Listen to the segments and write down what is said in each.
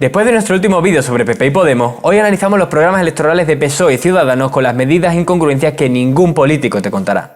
Después de nuestro último vídeo sobre PP y Podemos, hoy analizamos los programas electorales de PSOE y Ciudadanos con las medidas e incongruencias que ningún político te contará.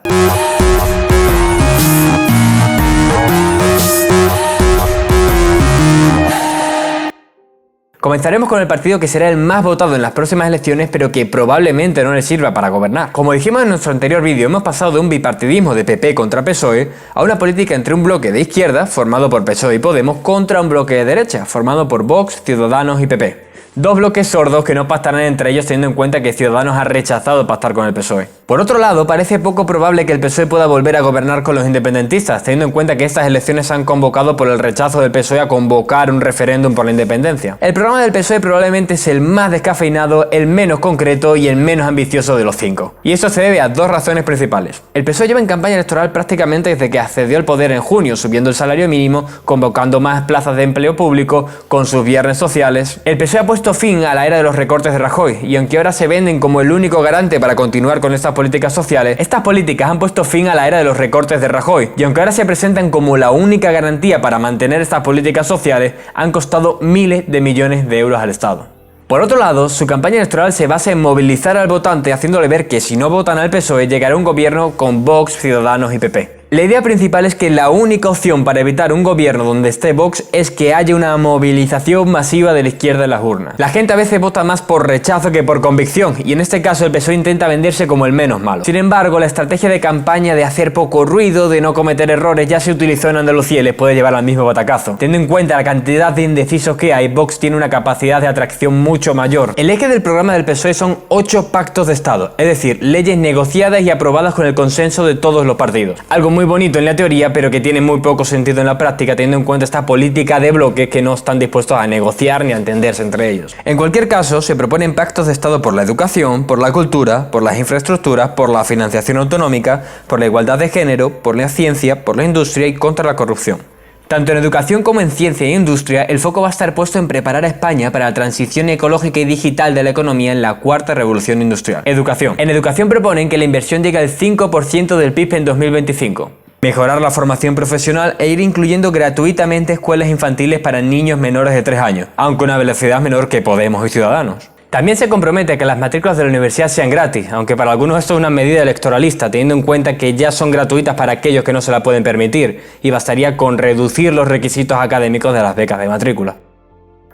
Comenzaremos con el partido que será el más votado en las próximas elecciones, pero que probablemente no le sirva para gobernar. Como dijimos en nuestro anterior vídeo, hemos pasado de un bipartidismo de PP contra PSOE a una política entre un bloque de izquierda, formado por PSOE y Podemos, contra un bloque de derecha, formado por Vox, Ciudadanos y PP. Dos bloques sordos que no pactarán entre ellos, teniendo en cuenta que Ciudadanos ha rechazado pactar con el PSOE. Por otro lado, parece poco probable que el PSOE pueda volver a gobernar con los independentistas, teniendo en cuenta que estas elecciones se han convocado por el rechazo del PSOE a convocar un referéndum por la independencia. El programa del PSOE probablemente es el más descafeinado, el menos concreto y el menos ambicioso de los cinco. Y eso se debe a dos razones principales. El PSOE lleva en campaña electoral prácticamente desde que accedió al poder en junio, subiendo el salario mínimo, convocando más plazas de empleo público, con sus viernes sociales. El PSOE ha puesto fin a la era de los recortes de Rajoy, y aunque ahora se venden como el único garante para continuar con estas políticas sociales, estas políticas han puesto fin a la era de los recortes de Rajoy, y aunque ahora se presentan como la única garantía para mantener estas políticas sociales, han costado miles de millones de euros al Estado. Por otro lado, su campaña electoral se basa en movilizar al votante, haciéndole ver que si no votan al PSOE llegará un gobierno con Vox, Ciudadanos y PP. La idea principal es que la única opción para evitar un gobierno donde esté Vox es que haya una movilización masiva de la izquierda en las urnas. La gente a veces vota más por rechazo que por convicción, y en este caso el PSOE intenta venderse como el menos malo. Sin embargo, la estrategia de campaña de hacer poco ruido, de no cometer errores, ya se utilizó en Andalucía y les puede llevar al mismo batacazo. Teniendo en cuenta la cantidad de indecisos que hay, Vox tiene una capacidad de atracción mucho mayor. El eje del programa del PSOE son 8 pactos de Estado, es decir, leyes negociadas y aprobadas con el consenso de todos los partidos. Algo muy bonito en la teoría, pero que tiene muy poco sentido en la práctica, teniendo en cuenta esta política de bloques que no están dispuestos a negociar ni a entenderse entre ellos. En cualquier caso, se proponen pactos de Estado por la educación, por la cultura, por las infraestructuras, por la financiación autonómica, por la igualdad de género, por la ciencia, por la industria y contra la corrupción. Tanto en educación como en ciencia e industria, el foco va a estar puesto en preparar a España para la transición ecológica y digital de la economía en la cuarta revolución industrial. Educación. En educación proponen que la inversión llegue al 5% del PIB en 2025. Mejorar la formación profesional e ir incluyendo gratuitamente escuelas infantiles para niños menores de 3 años, aunque a una velocidad menor que Podemos y Ciudadanos. También se compromete a que las matrículas de la universidad sean gratis, aunque para algunos esto es una medida electoralista, teniendo en cuenta que ya son gratuitas para aquellos que no se la pueden permitir, y bastaría con reducir los requisitos académicos de las becas de matrícula.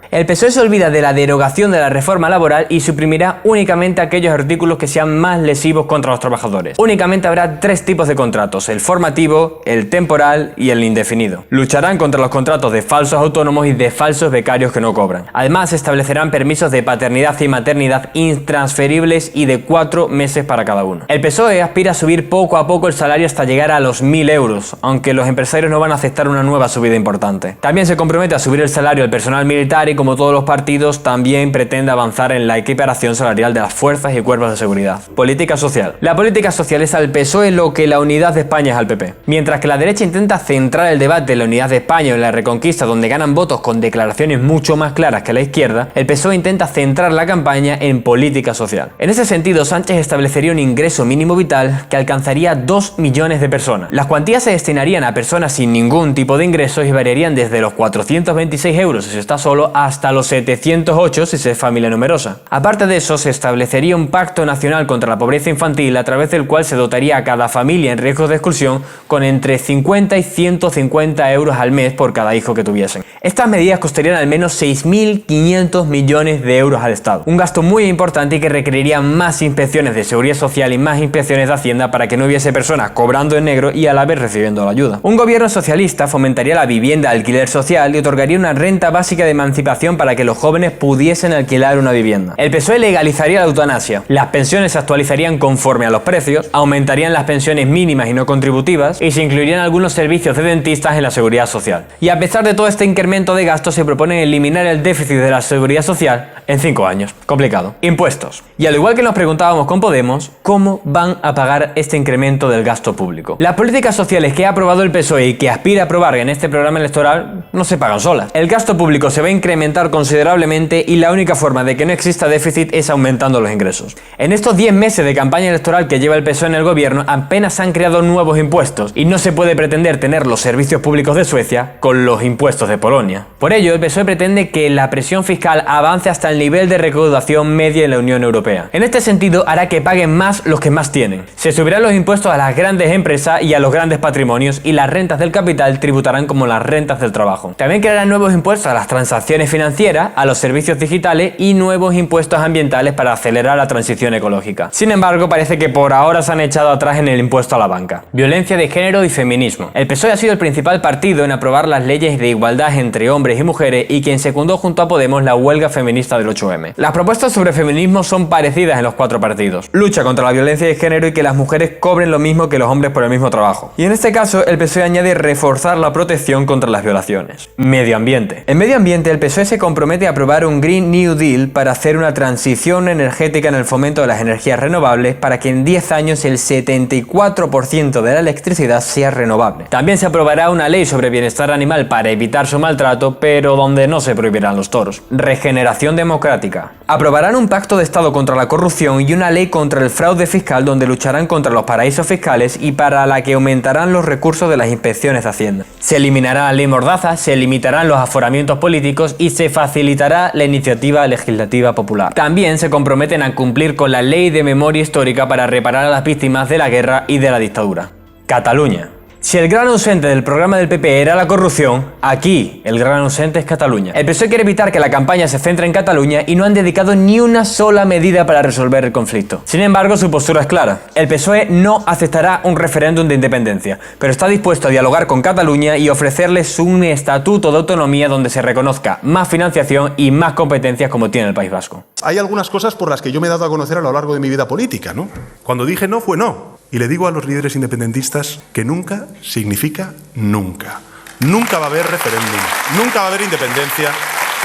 El PSOE se olvida de la derogación de la reforma laboral y suprimirá únicamente aquellos artículos que sean más lesivos contra los trabajadores. Únicamente habrá 3 tipos de contratos: el formativo, el temporal y el indefinido. Lucharán contra los contratos de falsos autónomos y de falsos becarios que no cobran. Además, establecerán permisos de paternidad y maternidad intransferibles y de 4 meses para cada uno. El PSOE aspira a subir poco a poco el salario hasta llegar a los 1.000 euros, aunque los empresarios no van a aceptar una nueva subida importante. También se compromete a subir el salario al personal militar y, como todos los partidos, también pretende avanzar en la equiparación salarial de las fuerzas y cuerpos de seguridad. Política social. La política social es al PSOE lo que la unidad de España es al PP. Mientras que la derecha intenta centrar el debate en la unidad de España o en la reconquista, donde ganan votos con declaraciones mucho más claras que la izquierda, el PSOE intenta centrar la campaña en política social. En ese sentido, Sánchez establecería un ingreso mínimo vital que alcanzaría 2 millones de personas. Las cuantías se destinarían a personas sin ningún tipo de ingresos y variarían desde los 426 euros si se está solo hasta los 708 si se es familia numerosa. Aparte de eso, se establecería un pacto nacional contra la pobreza infantil, a través del cual se dotaría a cada familia en riesgo de exclusión con entre 50 y 150 euros al mes por cada hijo que tuviesen. Estas medidas costarían al menos 6.500 millones de euros al Estado. Un gasto muy importante y que requeriría más inspecciones de seguridad social y más inspecciones de Hacienda para que no hubiese personas cobrando en negro y a la vez recibiendo la ayuda. Un gobierno socialista fomentaría la vivienda de alquiler social y otorgaría una renta básica de emancipación para que los jóvenes pudiesen alquilar una vivienda. El PSOE legalizaría la eutanasia. Las pensiones se actualizarían conforme a los precios, aumentarían las pensiones mínimas y no contributivas y se incluirían algunos servicios de dentistas en la seguridad social. Y a pesar de todo este incremento de gastos, se propone eliminar el déficit de la seguridad social en 5 años. Complicado. Impuestos. Y al igual que nos preguntábamos con Podemos, ¿cómo van a pagar este incremento del gasto público? Las políticas sociales que ha aprobado el PSOE y que aspira a aprobar en este programa electoral no se pagan solas. El gasto público se va a incrementar considerablemente y la única forma de que no exista déficit es aumentando los ingresos. En estos 10 meses de campaña electoral que lleva el PSOE en el gobierno, apenas se han creado nuevos impuestos y no se puede pretender tener los servicios públicos de Suecia con los impuestos de Polonia. Por ello, el PSOE pretende que la presión fiscal avance hasta el nivel de recaudación media en la Unión Europea. En este sentido, hará que paguen más los que más tienen. Se subirán los impuestos a las grandes empresas y a los grandes patrimonios, y las rentas del capital tributarán como las rentas del trabajo. También crearán nuevos impuestos a las transacciones financieras, a los servicios digitales y nuevos impuestos ambientales para acelerar la transición ecológica. Sin embargo, parece que por ahora se han echado atrás en el impuesto a la banca. Violencia de género y feminismo. El PSOE ha sido el principal partido en aprobar las leyes de igualdad entre hombres y mujeres y quien secundó junto a Podemos la huelga feminista del 8M. Las propuestas sobre feminismo son parecidas en los 4 partidos. Lucha contra la violencia de género y que las mujeres cobren lo mismo que los hombres por el mismo trabajo. Y en este caso, el PSOE añade reforzar la protección contra las violaciones. Medio ambiente. En medio ambiente, el PSOE se compromete a aprobar un Green New Deal para hacer una transición energética en el fomento de las energías renovables para que en 10 años el 74% de la electricidad sea renovable. También se aprobará una ley sobre bienestar animal para evitar su maltrato, pero donde no se prohibirán los toros. Regeneración democrática. Aprobarán un pacto de Estado contra la corrupción y una ley contra el fraude fiscal donde lucharán contra los paraísos fiscales y para la que aumentarán los recursos de las inspecciones de Hacienda. Se eliminará la ley Mordaza, se limitarán los aforamientos políticos y se facilitará la iniciativa legislativa popular. También se comprometen a cumplir con la ley de memoria histórica para reparar a las víctimas de la guerra y de la dictadura. Cataluña. Si el gran ausente del programa del PP era la corrupción, aquí el gran ausente es Cataluña. El PSOE quiere evitar que la campaña se centre en Cataluña y no han dedicado ni una sola medida para resolver el conflicto. Sin embargo, su postura es clara. El PSOE no aceptará un referéndum de independencia, pero está dispuesto a dialogar con Cataluña y ofrecerles un estatuto de autonomía donde se reconozca más financiación y más competencias como tiene el País Vasco. Hay algunas cosas por las que yo me he dado a conocer a lo largo de mi vida política, ¿no? Cuando dije no, fue no. Y le digo a los líderes independentistas que nunca significa nunca. Nunca va a haber referéndum, nunca va a haber independencia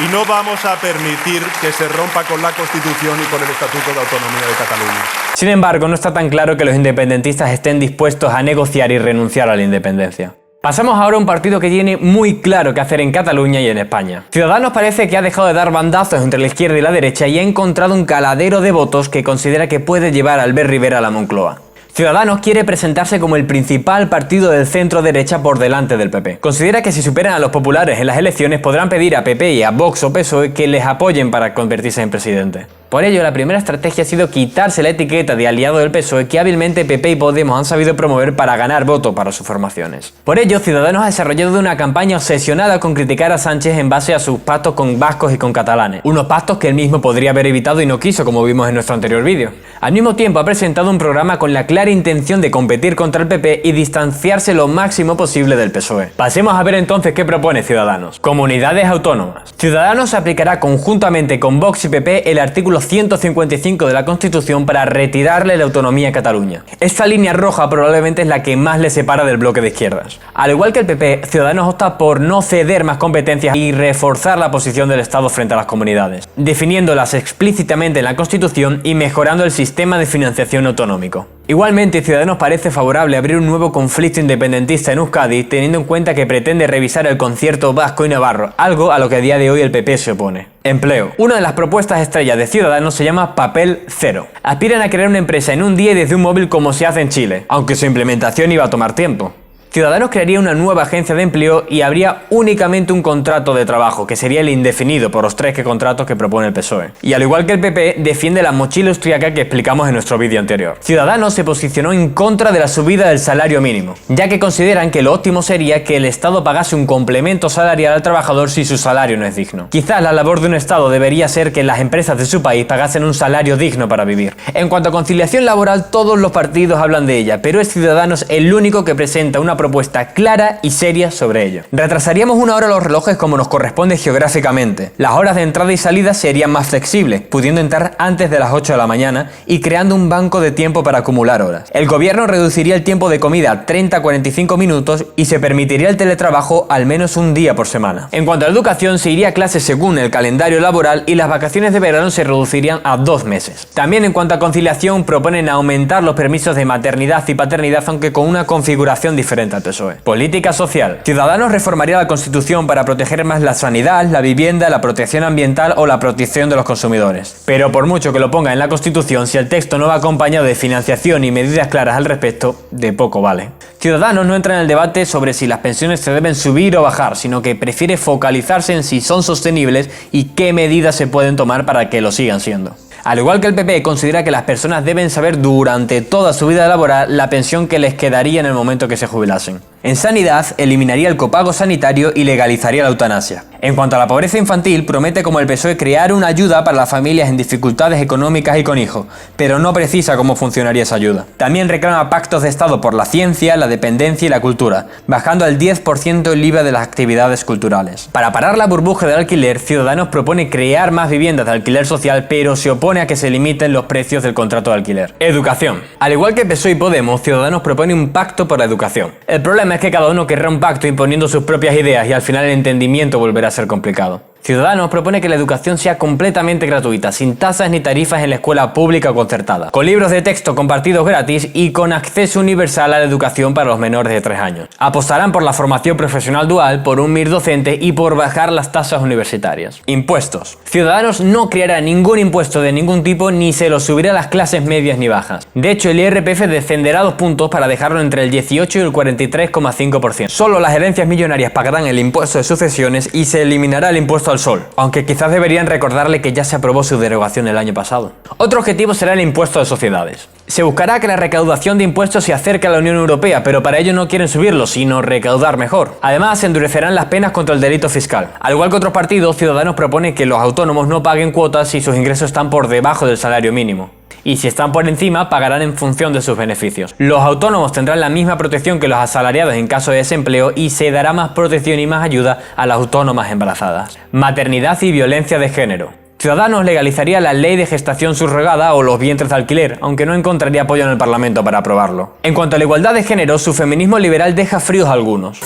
y no vamos a permitir que se rompa con la Constitución y con el Estatuto de Autonomía de Cataluña. Sin embargo, no está tan claro que los independentistas estén dispuestos a negociar y renunciar a la independencia. Pasamos ahora a un partido que tiene muy claro qué hacer en Cataluña y en España. Ciudadanos parece que ha dejado de dar bandazos entre la izquierda y la derecha y ha encontrado un caladero de votos que considera que puede llevar a Albert Rivera a la Moncloa. Ciudadanos quiere presentarse como el principal partido del centro-derecha por delante del PP. Considera que si superan a los populares en las elecciones podrán pedir a PP y a Vox o PSOE que les apoyen para convertirse en presidente. Por ello, la primera estrategia ha sido quitarse la etiqueta de aliado del PSOE que hábilmente PP y Podemos han sabido promover para ganar voto para sus formaciones. Por ello, Ciudadanos ha desarrollado una campaña obsesionada con criticar a Sánchez en base a sus pactos con vascos y con catalanes. Unos pactos que él mismo podría haber evitado y no quiso, como vimos en nuestro anterior vídeo. Al mismo tiempo, ha presentado un programa con la clara intención de competir contra el PP y distanciarse lo máximo posible del PSOE. Pasemos a ver entonces qué propone Ciudadanos. Comunidades autónomas. Ciudadanos aplicará conjuntamente con Vox y PP el artículo 155 de la Constitución para retirarle la autonomía a Cataluña. Esta línea roja probablemente es la que más le separa del bloque de izquierdas. Al igual que el PP, Ciudadanos opta por no ceder más competencias y reforzar la posición del Estado frente a las comunidades, definiéndolas explícitamente en la Constitución y mejorando el sistema de financiación autonómico. Igualmente, Ciudadanos parece favorable a abrir un nuevo conflicto independentista en Euskadi, teniendo en cuenta que pretende revisar el concierto vasco y navarro, algo a lo que a día de hoy el PP se opone. Empleo. Una de las propuestas estrellas de Ciudadanos se llama Papel Cero. Aspiran a crear una empresa en un día y desde un móvil como se hace en Chile, aunque su implementación iba a tomar tiempo. Ciudadanos crearía una nueva agencia de empleo y habría únicamente un contrato de trabajo, que sería el indefinido por los 3 contratos que propone el PSOE. Y al igual que el PP, defiende la mochila austríaca que explicamos en nuestro vídeo anterior. Ciudadanos se posicionó en contra de la subida del salario mínimo, ya que consideran que lo óptimo sería que el Estado pagase un complemento salarial al trabajador si su salario no es digno. Quizás la labor de un Estado debería ser que las empresas de su país pagasen un salario digno para vivir. En cuanto a conciliación laboral, todos los partidos hablan de ella, pero es Ciudadanos el único que presenta una propuesta propuesta clara y seria sobre ello. Retrasaríamos una hora los relojes como nos corresponde geográficamente. Las horas de entrada y salida serían más flexibles, pudiendo entrar antes de las 8 de la mañana y creando un banco de tiempo para acumular horas. El gobierno reduciría el tiempo de comida a 30 a 45 minutos y se permitiría el teletrabajo al menos un día por semana. En cuanto a educación, se iría a clases según el calendario laboral y las vacaciones de verano se reducirían a 2 meses. También en cuanto a conciliación, proponen aumentar los permisos de maternidad y paternidad, aunque con una configuración diferente al PSOE. Política social. Ciudadanos reformaría la Constitución para proteger más la sanidad, la vivienda, la protección ambiental o la protección de los consumidores. Pero por mucho que lo ponga en la Constitución, si el texto no va acompañado de financiación y medidas claras al respecto, de poco vale. Ciudadanos no entra en el debate sobre si las pensiones se deben subir o bajar, sino que prefiere focalizarse en si son sostenibles y qué medidas se pueden tomar para que lo sigan siendo. Al igual que el PP, considera que las personas deben saber durante toda su vida laboral la pensión que les quedaría en el momento que se jubilasen. En sanidad, eliminaría el copago sanitario y legalizaría la eutanasia. En cuanto a la pobreza infantil, promete como el PSOE crear una ayuda para las familias en dificultades económicas y con hijos, pero no precisa cómo funcionaría esa ayuda. También reclama pactos de Estado por la ciencia, la dependencia y la cultura, bajando al 10% el IVA de las actividades culturales. Para parar la burbuja del alquiler, Ciudadanos propone crear más viviendas de alquiler social, pero se opone a que se limiten los precios del contrato de alquiler. Educación. Al igual que PSOE y Podemos, Ciudadanos propone un pacto por la educación. El problema es que cada uno querrá un pacto imponiendo sus propias ideas y al final el entendimiento volverá a ser complicado. Ciudadanos propone que la educación sea completamente gratuita, sin tasas ni tarifas en la escuela pública o concertada, con libros de texto compartidos gratis y con acceso universal a la educación para los menores de 3 años. Apostarán por la formación profesional dual, por un MIR docente y por bajar las tasas universitarias. Impuestos. Ciudadanos no creará ningún impuesto de ningún tipo ni se lo subirá a las clases medias ni bajas. De hecho, el IRPF descenderá 2 puntos para dejarlo entre el 18 y el 43,5%. Solo las herencias millonarias pagarán el impuesto de sucesiones y se eliminará el impuesto al sol, aunque quizás deberían recordarle que ya se aprobó su derogación el año pasado. Otro objetivo será el impuesto de sociedades. Se buscará que la recaudación de impuestos se acerque a la Unión Europea, pero para ello no quieren subirlo, sino recaudar mejor. Además, se endurecerán las penas contra el delito fiscal. Al igual que otros partidos, Ciudadanos propone que los autónomos no paguen cuotas si sus ingresos están por debajo del salario mínimo. Y si están por encima, pagarán en función de sus beneficios. Los autónomos tendrán la misma protección que los asalariados en caso de desempleo y se dará más protección y más ayuda a las autónomas embarazadas. Maternidad y violencia de género. Ciudadanos legalizaría la ley de gestación subrogada o los vientres de alquiler, aunque no encontraría apoyo en el Parlamento para aprobarlo. En cuanto a la igualdad de género, su feminismo liberal deja fríos a algunos.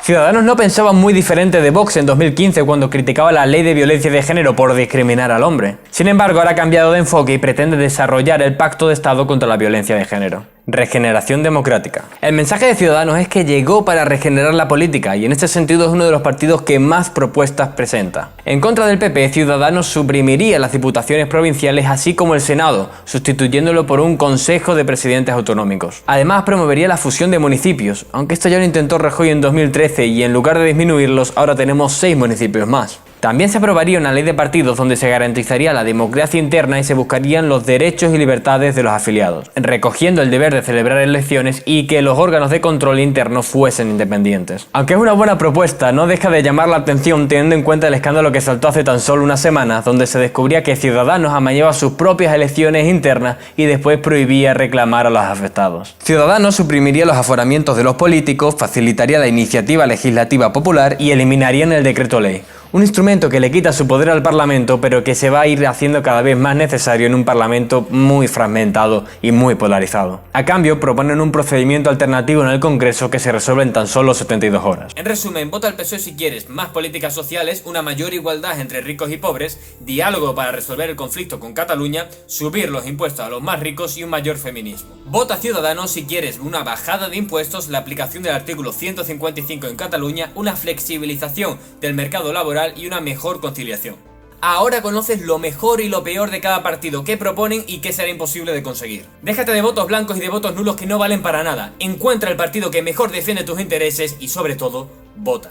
Ciudadanos no pensaba muy diferente de Vox en 2015 cuando criticaba la ley de violencia de género por discriminar al hombre. Sin embargo, ahora ha cambiado de enfoque y pretende desarrollar el Pacto de Estado contra la violencia de género. Regeneración democrática. El mensaje de Ciudadanos es que llegó para regenerar la política y en este sentido es uno de los partidos que más propuestas presenta. En contra del PP, Ciudadanos suprimiría las diputaciones provinciales así como el Senado, sustituyéndolo por un Consejo de Presidentes Autonómicos. Además, promovería la fusión de municipios, aunque esto ya lo intentó Rajoy en 2013 y en lugar de disminuirlos, ahora tenemos 6 municipios más. También se aprobaría una ley de partidos donde se garantizaría la democracia interna y se buscarían los derechos y libertades de los afiliados, recogiendo el deber de celebrar elecciones y que los órganos de control interno fuesen independientes. Aunque es una buena propuesta, no deja de llamar la atención teniendo en cuenta el escándalo que saltó hace tan solo unas semanas, donde se descubría que Ciudadanos amañaba sus propias elecciones internas y después prohibía reclamar a los afectados. Ciudadanos suprimiría los aforamientos de los políticos, facilitaría la iniciativa legislativa popular y eliminarían el decreto ley. Un instrumento que le quita su poder al Parlamento, pero que se va a ir haciendo cada vez más necesario en un Parlamento muy fragmentado y muy polarizado. A cambio, proponen un procedimiento alternativo en el Congreso que se resuelve en tan solo 72 horas. En resumen, vota al PSOE si quieres más políticas sociales, una mayor igualdad entre ricos y pobres, diálogo para resolver el conflicto con Cataluña, subir los impuestos a los más ricos y un mayor feminismo. Vota Ciudadanos si quieres una bajada de impuestos, la aplicación del artículo 155 en Cataluña, una flexibilización del mercado laboral y una mejor conciliación. Ahora conoces lo mejor y lo peor de cada partido, qué proponen y qué será imposible de conseguir. Déjate de votos blancos y de votos nulos que no valen para nada. Encuentra el partido que mejor defiende tus intereses y sobre todo, vota.